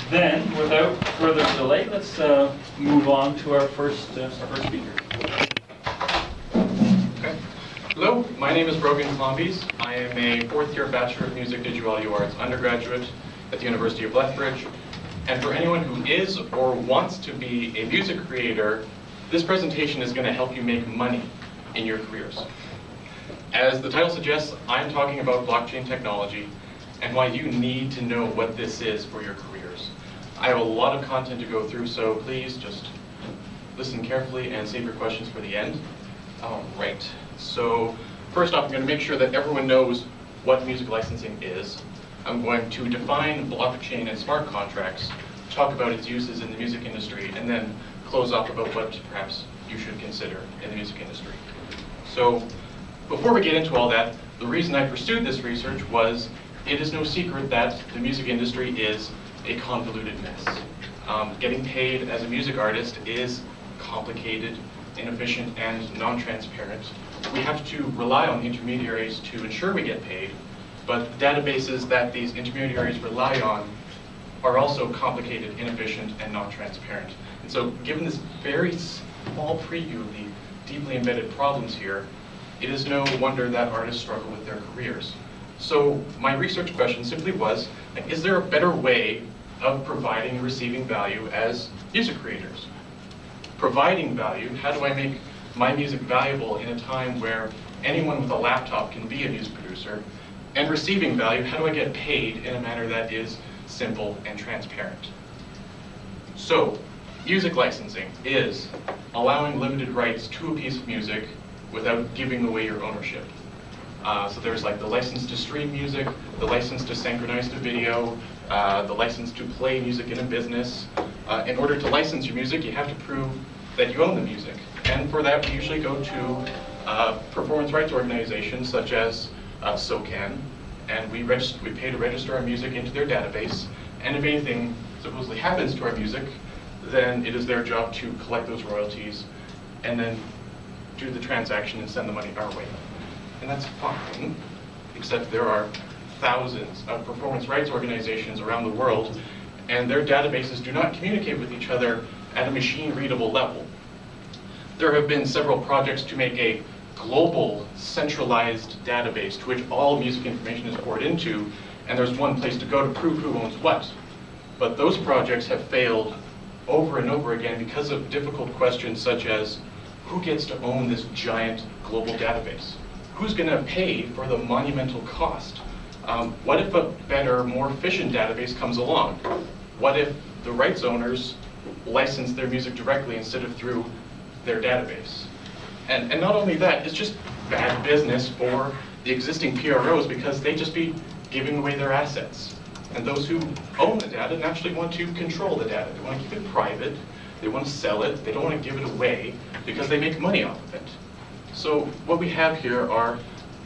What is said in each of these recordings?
Then, without further delay, let's move on to our first speaker. Okay. Hello, my name is Brogan Klombies. I am a fourth-year Bachelor of Music Digital Audio Arts undergraduate at the University of Lethbridge. And for anyone who is or wants to be a music creator, this presentation is going to help you make money in your careers. As the title suggests, I'm talking about blockchain technology and why you need to know what this is for your careers. I have a lot of content to go through, so please just listen carefully and save your questions for the end. All right, so first off, I'm going to make sure that everyone knows what music licensing is. I'm going to define blockchain and smart contracts, talk about its uses in the music industry, and then close off about what perhaps you should consider in the music industry. So before we get into all that, the reason I pursued this research was it is no secret that the music industry is a convoluted mess. Getting paid as a music artist is complicated, inefficient, and non-transparent. We have to rely on intermediaries to ensure we get paid, but the databases that these intermediaries rely on are also complicated, inefficient, and non-transparent. And so given this very small preview of the deeply embedded problems here, it is no wonder that artists struggle with their careers. So my research question simply was, is there a better way of providing and receiving value as music creators? Providing value, how do I make my music valuable in a time where anyone with a laptop can be a music producer? And receiving value, how do I get paid in a manner that is simple and transparent? So, music licensing is allowing limited rights to a piece of music without giving away your ownership. So there's like the license to stream music, the license to synchronize the video, the license to play music in a business. In order to license your music, you have to prove that you own the music. And for that, we usually go to performance rights organizations such as SOCAN, and we pay to register our music into their database. And if anything supposedly happens to our music, then it is their job to collect those royalties and then do the transaction and send the money our way. And that's fine, except there are thousands of performance rights organizations around the world, and their databases do not communicate with each other at a machine-readable level. There have been several projects to make a global, centralized database to which all music information is poured into, and there's one place to go to prove who owns what. But those projects have failed over and over again because of difficult questions such as, who gets to own this giant global database? Who's going to pay for the monumental cost? What if a better, more efficient database comes along? What if the rights owners license their music directly instead of through their database? And not only that, it's just bad business for the existing PROs because they just be giving away their assets. And those who own the data naturally want to control the data. They want to keep it private, they want to sell it, they don't want to give it away because they make money off of it. So what we have here are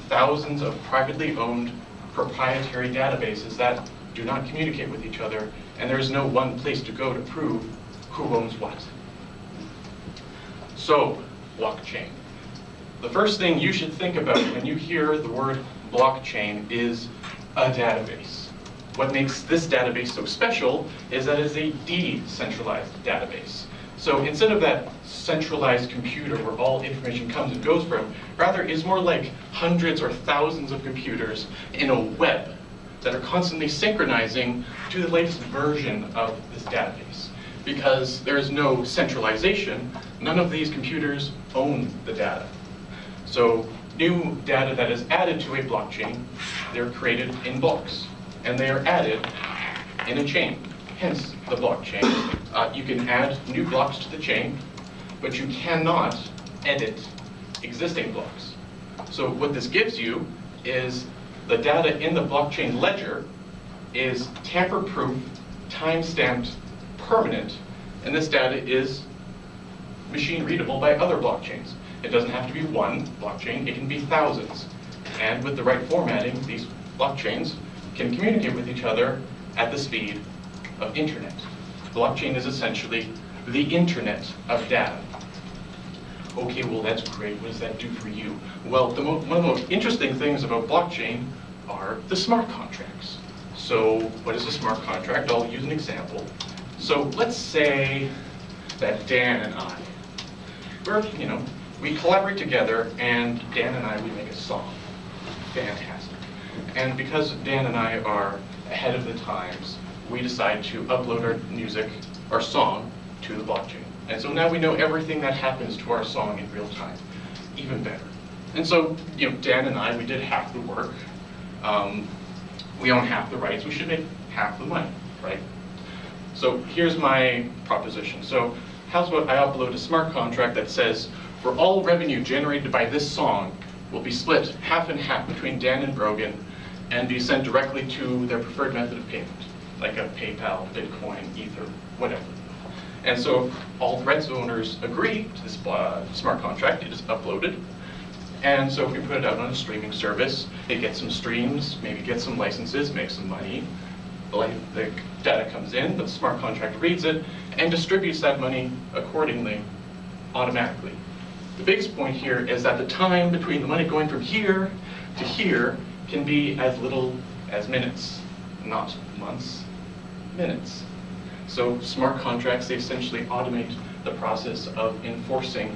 thousands of privately owned proprietary databases that do not communicate with each other, and there's no one place to go to prove who owns what. So, blockchain. The first thing you should think about when you hear the word blockchain is a database. What makes this database so special is that it's a decentralized database. So instead of that centralized computer where all information comes and goes from, rather it's more like hundreds or thousands of computers in a web that are constantly synchronizing to the latest version of this database. Because there is no centralization, none of these computers own the data. So new data that is added to a blockchain, they're created in blocks, and they are added in a chain. Hence the blockchain. You can add new blocks to the chain, but you cannot edit existing blocks. So what this gives you is the data in the blockchain ledger is tamper-proof, time-stamped, permanent, and this data is machine-readable by other blockchains. It doesn't have to be one blockchain, it can be thousands. And with the right formatting, these blockchains can communicate with each other at the speed of internet. Blockchain is essentially the internet of data. Okay, well that's great, what does that do for you? Well, one of the most interesting things about blockchain are the smart contracts. So what is a smart contract? I'll use an example. So let's say that Dan and I, we collaborate together, and Dan and I, we make a song. Fantastic. And because Dan and I are ahead of the times, we decide to upload our music, our song, to the blockchain. And so now we know everything that happens to our song in real time, even better. And so, Dan and I, we did half the work. We own half the rights. We should make half the money, right? So here's my proposition. So how's about I upload a smart contract that says, for all revenue generated by this song will be split half and half between Dan and Brogan and be sent directly to their preferred method of payment, like a PayPal, Bitcoin, Ether, whatever. And so all rights owners agree to this smart contract. It is uploaded. And so if we put it out on a streaming service, it gets some streams, maybe gets some licenses, makes some money. The data comes in, the smart contract reads it, and distributes that money accordingly, automatically. The biggest point here is that the time between the money going from here to here can be as little as minutes, not months, minutes. So smart contracts, they essentially automate the process of enforcing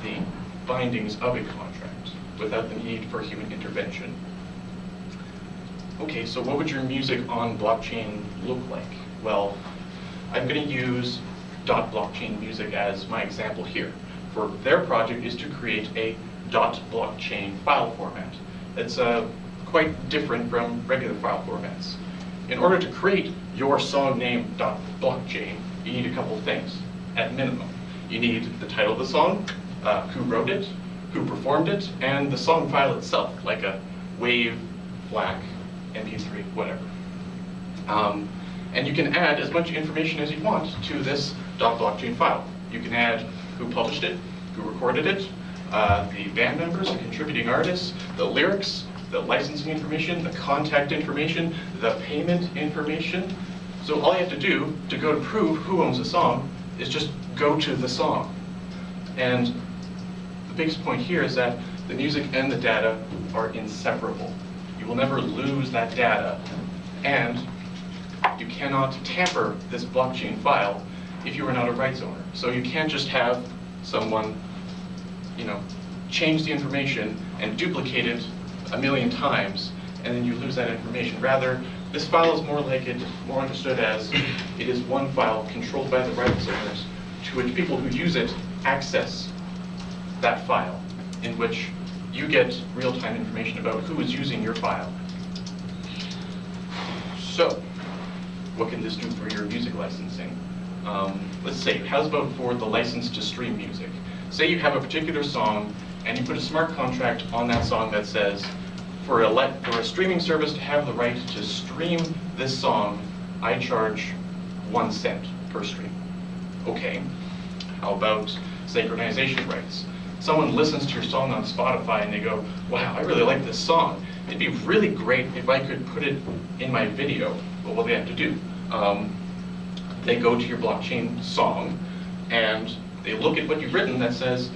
the bindings of a contract without the need for human intervention. Okay, so what would your music on blockchain look like? Well, I'm going to use .blockchain music as my example here. For their project is to create a .blockchain file format. It's quite different from regular file formats. In order to create your song name .blockchain, you need a couple things, at minimum. You need the title of the song, who wrote it, who performed it, and the song file itself, like a WAV, FLAC, MP3, whatever. And you can add as much information as you want to this .blockchain file. You can add who published it, who recorded it, the band members, the contributing artists, the lyrics, the licensing information, the contact information, the payment information. So all you have to do to go to prove who owns the song is just go to the song. And the biggest point here is that the music and the data are inseparable. You will never lose that data, and you cannot tamper this blockchain file if you are not a rights owner. So you can't just have someone, change the information and duplicate it a million times, and then you lose that information. Rather, this file is more understood as it is one file controlled by the rights owners, to which people who use it access that file, in which you get real-time information about who is using your file. So, what can this do for your music licensing? Let's say, how's about for the license to stream music? Say you have a particular song, and you put a smart contract on that song that says, for a streaming service to have the right to stream this song, I charge 1 cent per stream. Okay, how about synchronization rights? Someone listens to your song on Spotify and they go, wow, I really like this song. It'd be really great if I could put it in my video. Well, what do they have to do? They go to your blockchain song and they look at what you've written that says,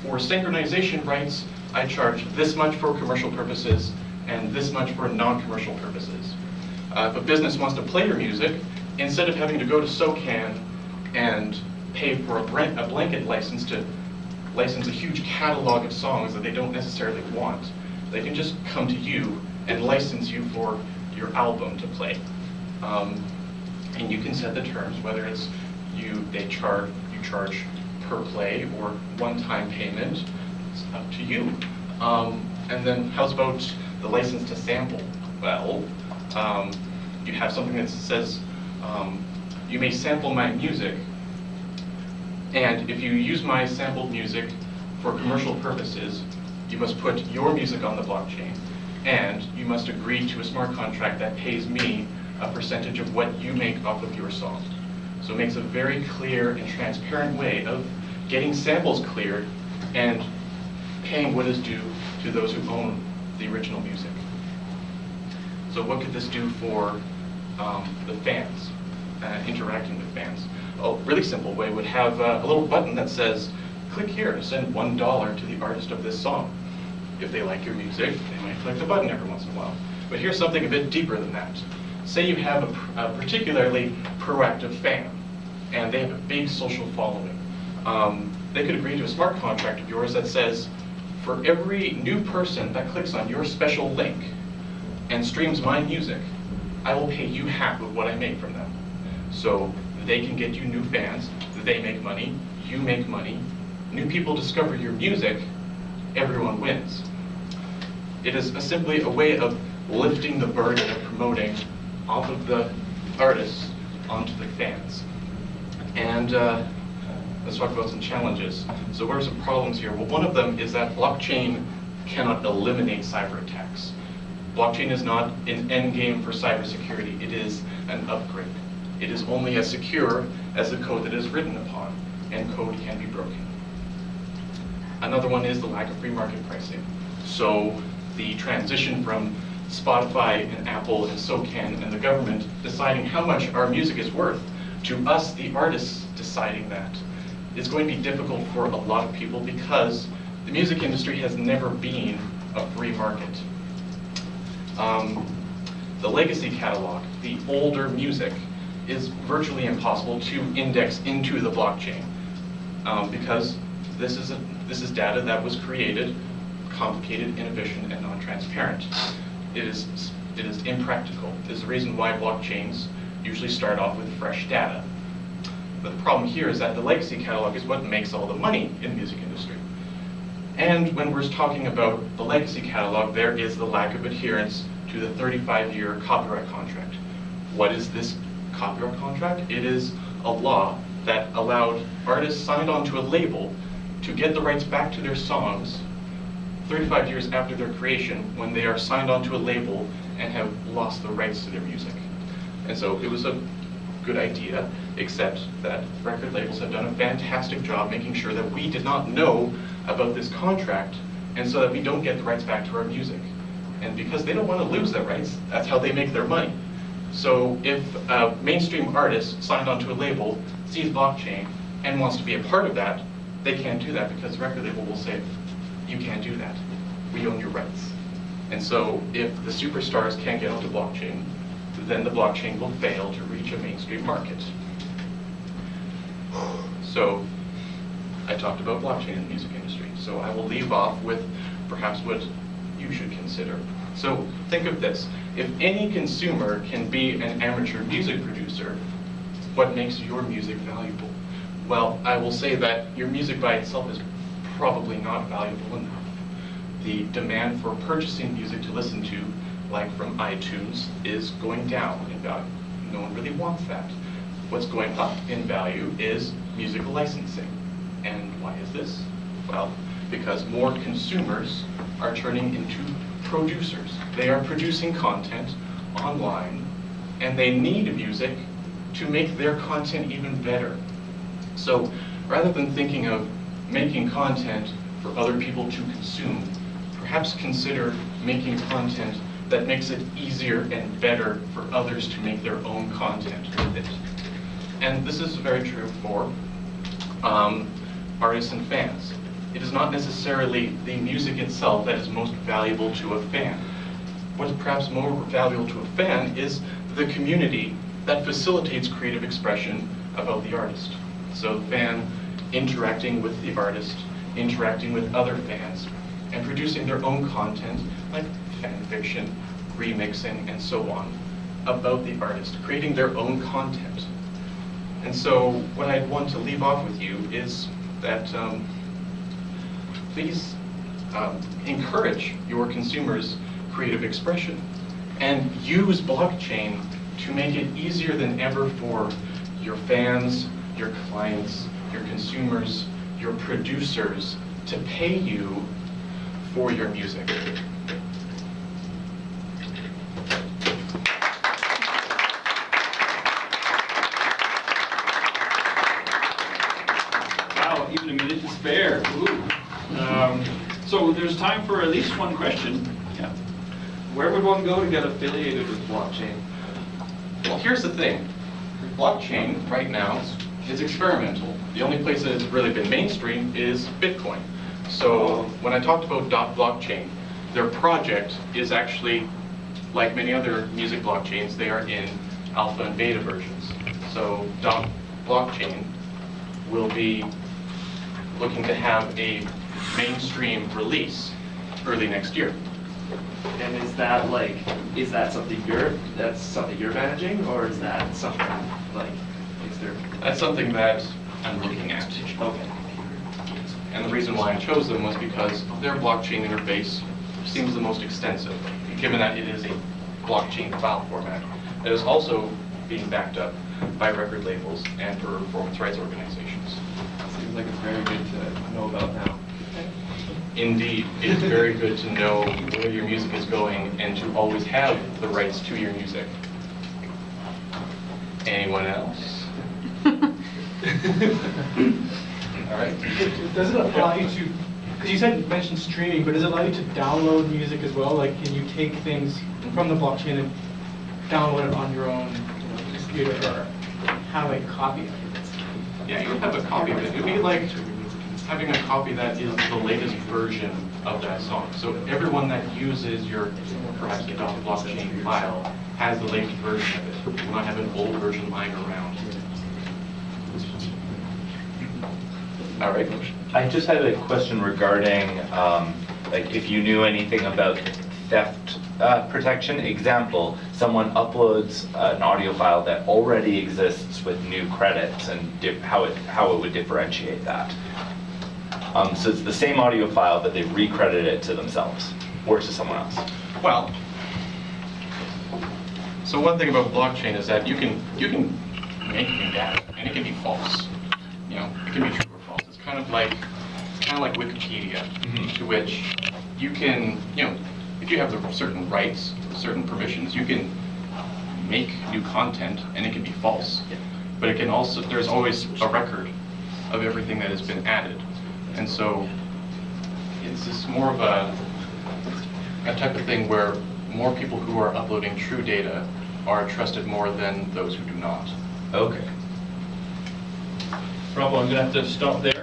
for synchronization rights, I charge this much for commercial purposes and this much for non-commercial purposes. If a business wants to play your music, instead of having to go to SOCAN and pay for a blanket license to license a huge catalog of songs that they don't necessarily want, they can just come to you and license you for your album to play. And you can set the terms, whether it's you charge per play or one-time payment. It's up to you. And then how's about the license to sample? Well, you have something that says you may sample my music, and if you use my sampled music for commercial purposes, you must put your music on the blockchain, and you must agree to a smart contract that pays me a percentage of what you make off of your song. So it makes a very clear and transparent way of getting samples cleared and paying what is due to those who own the original music. So what could this do for the fans, interacting with fans? A really simple way would have a little button that says, click here to send $1 to the artist of this song. If they like your music, they might click the button every once in a while. But here's something a bit deeper than that. Say you have a particularly proactive fan, and they have a big social following. They could agree to a smart contract of yours that says, for every new person that clicks on your special link and streams my music, I will pay you half of what I make from them. So they can get you new fans, they make money, you make money, new people discover your music, everyone wins. It is simply a way of lifting the burden of promoting off of the artists onto the fans. And let's talk about some challenges. So what are some problems here? Well, one of them is that blockchain cannot eliminate cyber attacks. Blockchain is not an end game for cybersecurity. It is an upgrade. It is only as secure as the code that is written upon, and code can be broken. Another one is the lack of free market pricing. So the transition from Spotify and Apple and SOCAN and the government deciding how much our music is worth to us, the artists, deciding that is going to be difficult for a lot of people because the music industry has never been a free market. The legacy catalog, the older music, is virtually impossible to index into the blockchain because this is data that was created, complicated, inefficient, and non-transparent. It is impractical. It's the reason why blockchains usually start off with fresh data. But the problem here is that the legacy catalog is what makes all the money in the music industry. And when we're talking about the legacy catalog, there is the lack of adherence to the 35-year copyright contract. What is this copyright contract? It is a law that allowed artists signed onto a label to get the rights back to their songs 35 years after their creation when they are signed onto a label and have lost the rights to their music. And so it was a good idea, except that record labels have done a fantastic job making sure that we did not know about this contract, and so that we don't get the rights back to our music. And because they don't want to lose their rights, that's how they make their money. So if a mainstream artist signed onto a label sees blockchain and wants to be a part of that, they can't do that because the record label will say, you can't do that. We own your rights. And so if the superstars can't get onto blockchain, then the blockchain will fail to reach a mainstream market. So I talked about blockchain in the music industry. So I will leave off with perhaps what you should consider. So think of this. If any consumer can be an amateur music producer, what makes your music valuable? Well, I will say that your music by itself is probably not valuable enough. The demand for purchasing music to listen to, like from iTunes, is going down in value. No one really wants that. What's going up in value is musical licensing. And why is this? Well, because more consumers are turning into producers. They are producing content online, and they need music to make their content even better. So rather than thinking of making content for other people to consume, perhaps consider making content that makes it easier and better for others to make their own content with it. And this is very true for artists and fans. It is not necessarily the music itself that is most valuable to a fan. What is perhaps more valuable to a fan is the community that facilitates creative expression about the artist. So the fan interacting with the artist, interacting with other fans, and producing their own content, like fan fiction, remixing, and so on, about the artist, creating their own content. And so what I'd want to leave off with you is that please encourage your consumers' creative expression and use blockchain to make it easier than ever for your fans, your clients, your consumers, your producers to pay you for your music. Wow, even a minute to spare. Ooh. So there's time for at least one question. Yeah. Where would one go to get affiliated with blockchain? Well, here's the thing. Blockchain right now is experimental. The only place that it's really been mainstream is Bitcoin. So when I talked about blockchain, their project is actually like many other music blockchains, they are in alpha and beta versions. So blockchain will be looking to have a mainstream release early next year. And is that something you're managing, or is that something like, is there? That's something that I'm looking at. Okay. And the reason why I chose them was because their blockchain interface seems the most extensive, given that it is a blockchain file format that is also being backed up by record labels and performance rights organizations. Seems like it's very good to know about now. Indeed, it is very good to know where your music is going and to always have the rights to your music. Anyone else? All right. Does it allow you to, because you mentioned streaming, but does it allow you to download music as well? Like, can you take things from the blockchain and download it on your own computer, or have a copy of it? Yeah, you would have a copy of it. It would be like having a copy that is the latest version of that song. So everyone that uses your perhaps adopted blockchain file has the latest version of it. You will not have an old version lying around. All right. I just had a question regarding, like, if you knew anything about theft protection. Example, someone uploads an audio file that already exists with new credits, and how it would differentiate that. So it's the same audio file, but they recredit it to themselves or to someone else. Well, so one thing about blockchain is that you can make new data, and it can be false. You know, it can be true or false. It's kind of like Wikipedia, to which you can, if you have the certain rights, certain permissions, you can make new content, and it can be false. But it can also, there's always a record of everything that has been added. And so it's just more of a type of thing where more people who are uploading true data are trusted more than those who do not. Okay. Rob, I'm going to have to stop there.